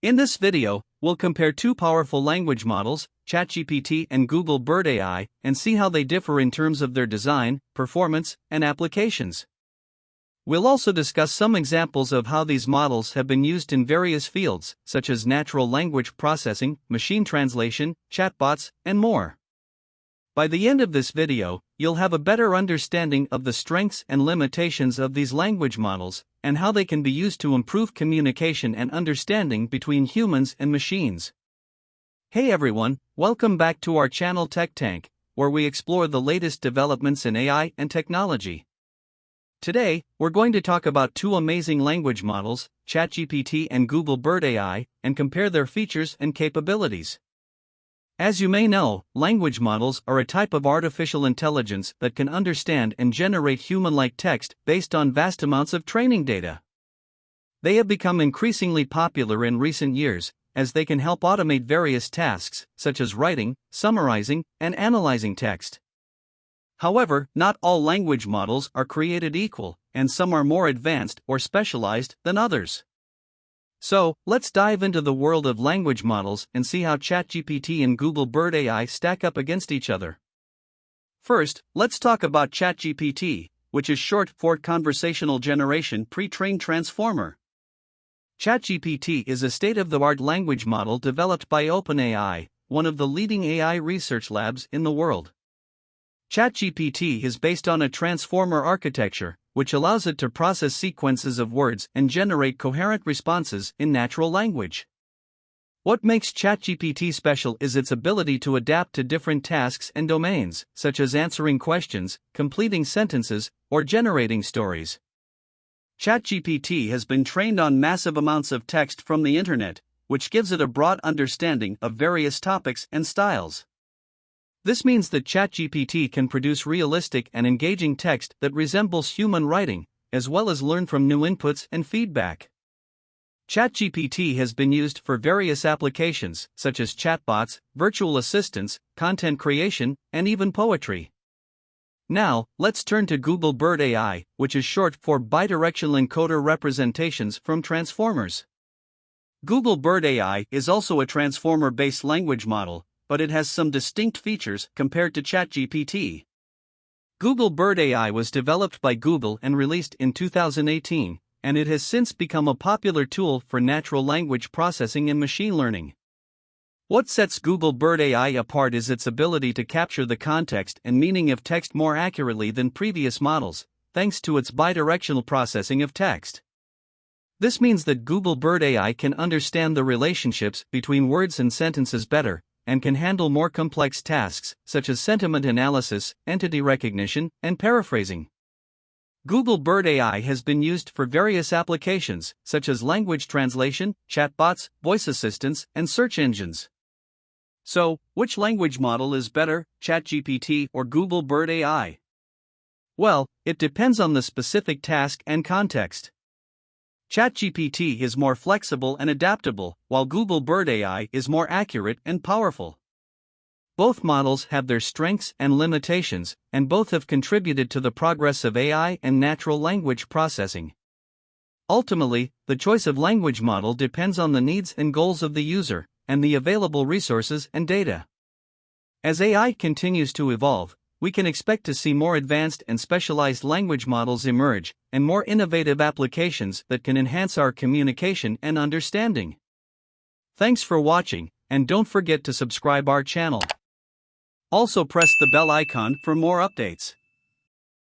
In this video, we'll compare two powerful language models, ChatGPT and GoogleBird AI, and see how they differ in terms of their design, performance, and applications. We'll also discuss some examples of how these models have been used in various fields, such as natural language processing, machine translation, chatbots, and more. By the end of this video, you'll have a better understanding of the strengths and limitations of these language models, and how they can be used to improve communication and understanding between humans and machines. Hey everyone, welcome back to our channel Tech Tank, where we explore the latest developments in AI and technology. Today, we're going to talk about two amazing language models, ChatGPT and GoogleBird AI, and compare their features and capabilities. As you may know, language models are a type of artificial intelligence that can understand and generate human-like text based on vast amounts of training data. They have become increasingly popular in recent years, as they can help automate various tasks, such as writing, summarizing, and analyzing text. However, not all language models are created equal, and some are more advanced or specialized than others. So, let's dive into the world of language models and see how ChatGPT and GoogleBird AI stack up against each other. First, let's talk about ChatGPT, which is short for Conversational Generation Pre-trained Transformer. ChatGPT is a state-of-the-art language model developed by OpenAI, one of the leading AI research labs in the world. ChatGPT is based on a transformer architecture, which allows it to process sequences of words and generate coherent responses in natural language. What makes ChatGPT special is its ability to adapt to different tasks and domains, such as answering questions, completing sentences, or generating stories. ChatGPT has been trained on massive amounts of text from the internet, which gives it a broad understanding of various topics and styles. This means that ChatGPT can produce realistic and engaging text that resembles human writing, as well as learn from new inputs and feedback. ChatGPT has been used for various applications, such as chatbots, virtual assistants, content creation, and even poetry. Now, let's turn to GoogleBird AI, which is short for Bidirectional Encoder Representations from Transformers. GoogleBird AI is also a transformer-based language model, but it has some distinct features compared to ChatGPT. GoogleBird AI was developed by Google and released in 2018, and it has since become a popular tool for natural language processing and machine learning. What sets GoogleBird AI apart is its ability to capture the context and meaning of text more accurately than previous models, thanks to its bidirectional processing of text. This means that GoogleBird AI can understand the relationships between words and sentences better, and can handle more complex tasks, such as sentiment analysis, entity recognition, and paraphrasing. GoogleBird AI has been used for various applications, such as language translation, chatbots, voice assistants, and search engines. So, which language model is better, ChatGPT or GoogleBird AI? Well, it depends on the specific task and context. ChatGPT is more flexible and adaptable, while GoogleBird AI is more accurate and powerful. Both models have their strengths and limitations, and both have contributed to the progress of AI and natural language processing. Ultimately, the choice of language model depends on the needs and goals of the user, and the available resources and data. As AI continues to evolve, we can expect to see more advanced and specialized language models emerge, and more innovative applications that can enhance our communication and understanding. Thanks for watching, and don't forget to subscribe our channel. Also press the bell icon for more updates.